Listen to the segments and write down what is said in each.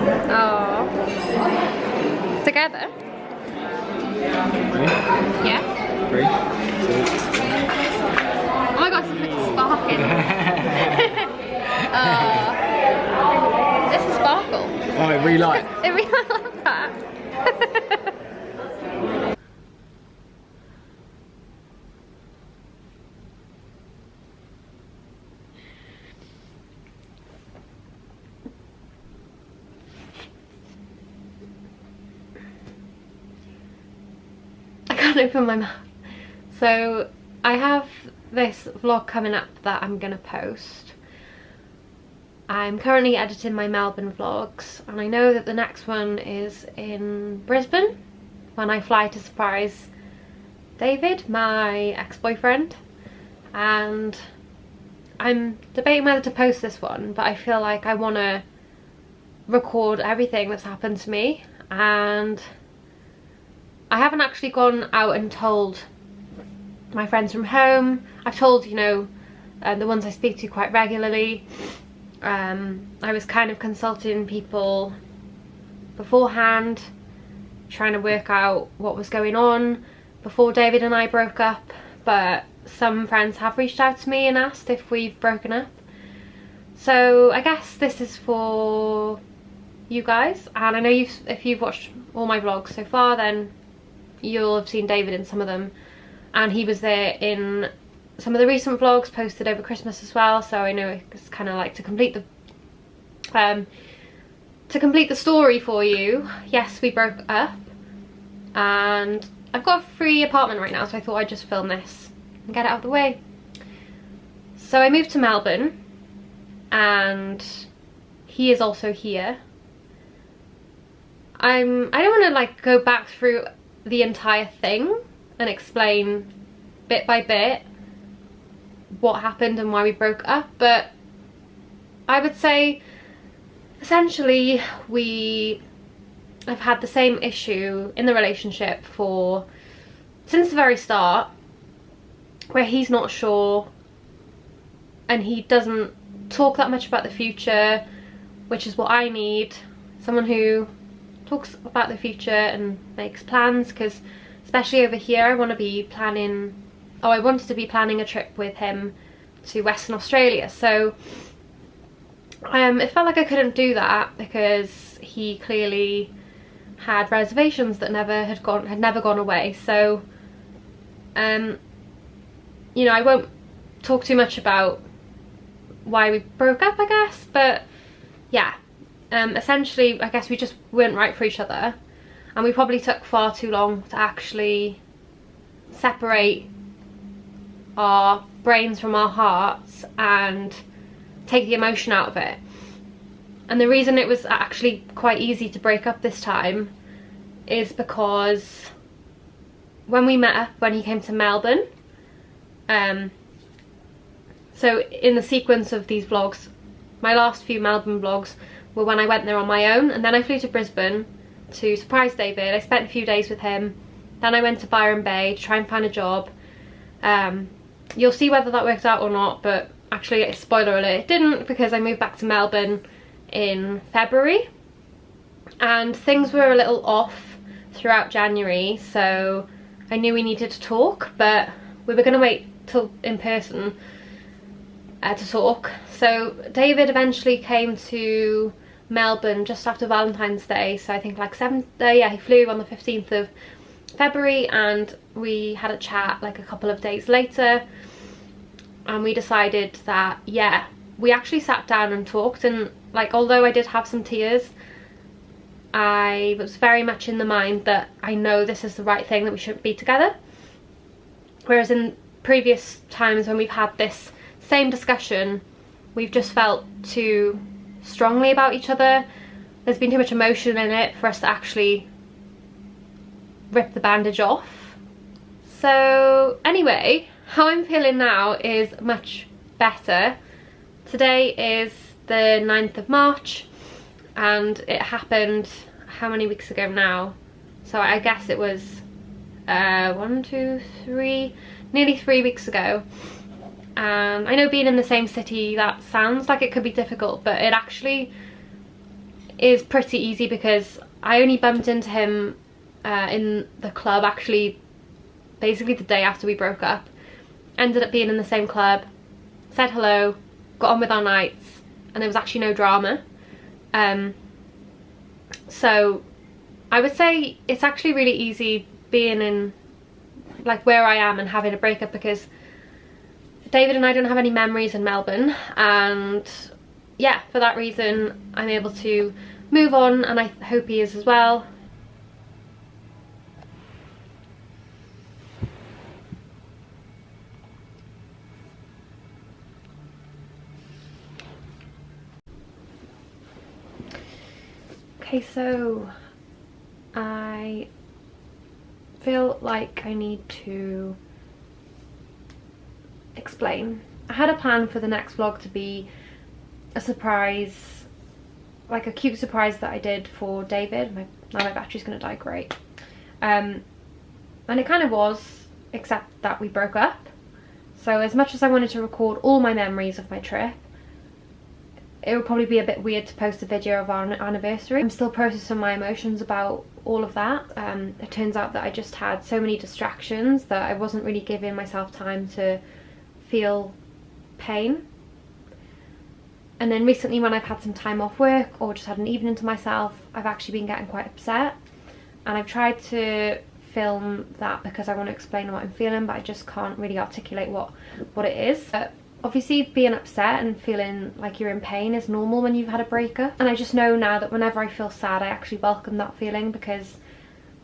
Oh. Together? Ready? Yeah. 3, 2. Oh my god, it's sparkling. This is sparkle. Oh, it really light. It really like that. I can't open my mouth. So I have this vlog coming up that I'm gonna post. I'm currently editing my Melbourne vlogs, and I know that the next one is in Brisbane when I fly to surprise David, my ex-boyfriend, and I'm debating whether to post this one, but I feel like I want to record everything that's happened to me, and I haven't actually gone out and told my friends from home. I've told, you know, the ones I speak to quite regularly. I was kind of consulting people beforehand, trying to work out what was going on before David and I broke up, but some friends have reached out to me and asked if we've broken up. So I guess this is for you guys, and I know if you've watched all my vlogs so far, then you'll have seen David in some of them, and he was there in some of the recent vlogs posted over Christmas as well, so I know it's kind of like to complete the story for you. Yes, we broke up, and I've got a free apartment right now, so I thought I'd just film this and get it out of the way. So I moved to Melbourne, and he is also here. I don't want to like go back through the entire thing and explain bit by bit what happened and why we broke up, but I would say essentially we have had the same issue in the relationship since the very start, where he's not sure and he doesn't talk that much about the future, which is what I need. Someone who talks about the future and makes plans, because especially over here I wanted to be planning a trip with him to Western Australia. So it felt like I couldn't do that because he clearly had reservations that had never gone away. So you know, I won't talk too much about why we broke up, I guess, but yeah, essentially I guess we just weren't right for each other, and we probably took far too long to actually separate our brains from our hearts and take the emotion out of it. And the reason it was actually quite easy to break up this time is because when we met up, when he came to Melbourne, so in the sequence of these vlogs, my last few Melbourne vlogs were when I went there on my own, and then I flew to Brisbane to surprise David. I spent a few days with him, then I went to Byron Bay to try and find a job. You'll see whether that worked out or not, but actually, spoiler alert, it didn't, because I moved back to Melbourne in February, and things were a little off throughout January, so I knew we needed to talk, but we were going to wait till in person to talk. So David eventually came to Melbourne just after Valentine's Day, so I think like he flew on the 15th of February, and we had a chat like a couple of days later, and we decided that, yeah, we actually sat down and talked, and like, although I did have some tears, I was very much in the mind that I know this is the right thing, that we shouldn't be together. Whereas in previous times when we've had this same discussion, we've just felt too strongly about each other. There's been too much emotion in it for us to actually rip the bandage off. So anyway, how I'm feeling now is much better. Today is the 9th of March, and it happened how many weeks ago now? So I guess it was 1, 2, 3, nearly 3 weeks ago. I know being in the same city, that sounds like it could be difficult, but it actually is pretty easy because I only bumped into him in the club, actually basically the day after we broke up. Ended up being in the same club, said hello, got on with our nights, and there was actually no drama. So I would say it's actually really easy being in like where I am and having a breakup, because David and I don't have any memories in Melbourne, and yeah, for that reason I'm able to move on, and I hope he is as well. Okay, so I feel like I need to explain. I had a plan for the next vlog to be a surprise, like a cute surprise that I did for David. Now my battery's gonna die, great. And it kind of was, except that we broke up. So as much as I wanted to record all my memories of my trip, it would probably be a bit weird to post a video of our anniversary. I'm still processing my emotions about all of that. It turns out that I just had so many distractions that I wasn't really giving myself time to feel pain. And then recently, when I've had some time off work or just had an evening to myself, I've actually been getting quite upset, and I've tried to film that because I want to explain what I'm feeling, but I just can't really articulate what it is. But obviously being upset and feeling like you're in pain is normal when you've had a breakup, and I just know now that whenever I feel sad, I actually welcome that feeling, because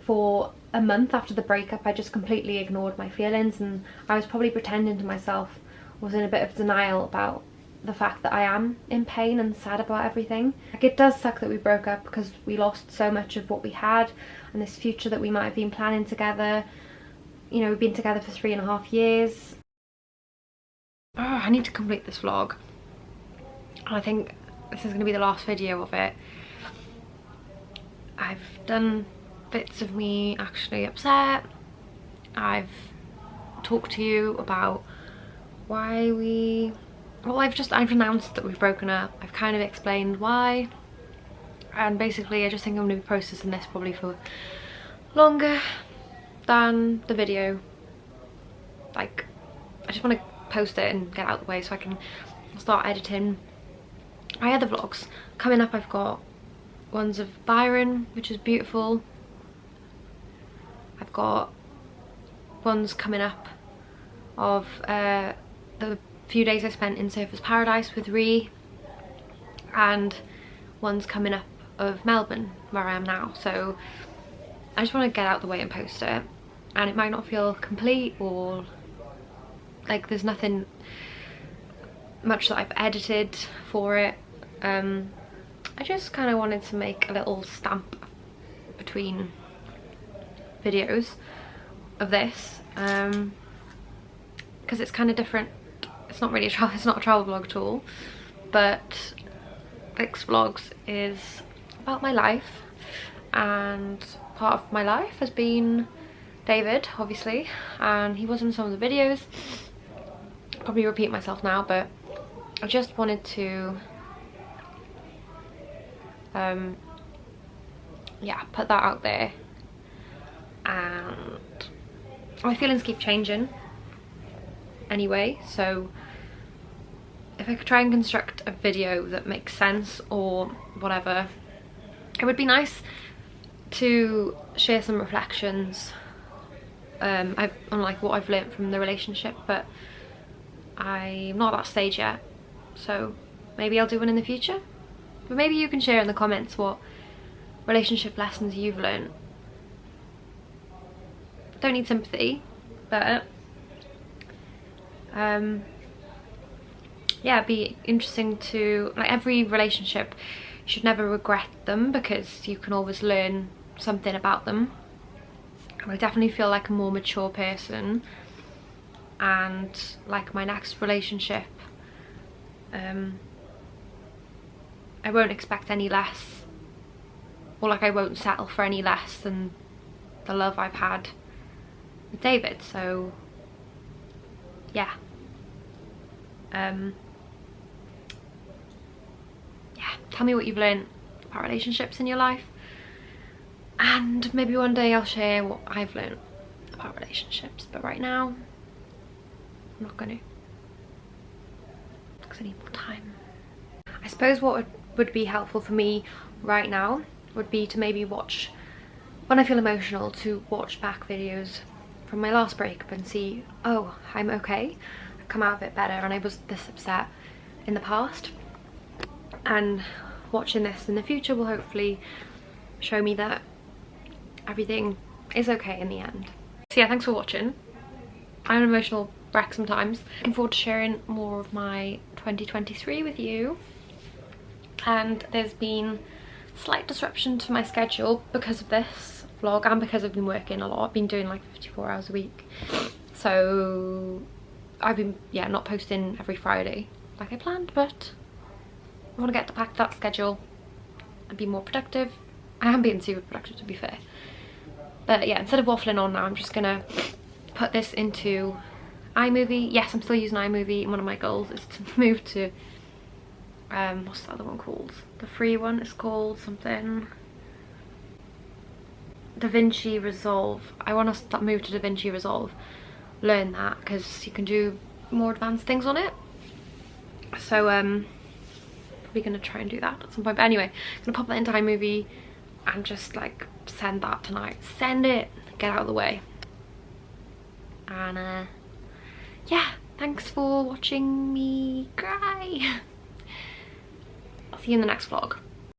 for a month after the breakup I just completely ignored my feelings, and I was probably pretending to myself, was in a bit of denial about the fact that I am in pain and sad about everything. Like, it does suck that we broke up because we lost so much of what we had and this future that we might have been planning together. You know, we've been together for 3.5 years. Oh, I need to complete this vlog. I think this is going to be the last video of it. I've done bits of me actually upset. I've talked to you about why I've announced that we've broken up. I've kind of explained why, and basically I just think I'm going to be processing this probably for longer than the video. Like, I just want to post it and get out of the way so I can start editing my other vlogs. Coming up, I've got ones of Byron, which is beautiful. I've got ones coming up of the few days I spent in Surfers Paradise with Ree, and ones coming up of Melbourne, where I am now. So I just want to get out the way and post it, and it might not feel complete, or like there's nothing much that I've edited for it. I just kind of wanted to make a little stamp between videos of this, because it's kind of different. It's not really it's not a travel vlog at all, but this vlogs is about my life, and part of my life has been David, obviously, and he was in some of the videos. Probably repeat myself now, but I just wanted to yeah, put that out there. And my feelings keep changing anyway, so if I could try and construct a video that makes sense or whatever, it would be nice to share some reflections on like what I've learnt from the relationship, but I'm not at that stage yet, so maybe I'll do one in the future. But maybe you can share in the comments what relationship lessons you've learnt. Don't need sympathy, but yeah, it'd be interesting to, like, every relationship, you should never regret them because you can always learn something about them. I definitely feel like a more mature person, and like my next relationship, I won't expect any less, or like I won't settle for any less than the love I've had with David. So yeah, yeah, tell me what you've learned about relationships in your life, and maybe one day I'll share what I've learned about relationships, but right now I'm not going to, because I need more time. I suppose what would be helpful for me right now would be to maybe watch, when I feel emotional, to watch back videos from my last breakup and see, oh, I'm okay, I've come out of it better, and I was this upset in the past, and watching this in the future will hopefully show me that everything is okay in the end. So yeah, thanks for watching. I'm an emotional wreck sometimes. Looking forward to sharing more of my 2023 with you. And there's been slight disruption to my schedule because of this vlog and because I've been working a lot. I've been doing like 54 hours a week. So I've been, yeah, not posting every Friday like I planned, but I want to get back to that schedule and be more productive. I am being super productive, to be fair. But yeah, instead of waffling on now, I'm just gonna put this into iMovie. Yes, I'm still using iMovie, and one of my goals is to move to what's the other one called? The free one is called something DaVinci Resolve. I want to move to DaVinci Resolve, learn that, because you can do more advanced things on it. So probably gonna try and do that at some point. But anyway, I'm gonna pop that into iMovie and just like send that tonight. Send it, get out of the way. And yeah, thanks for watching me cry. I'll see you in the next vlog.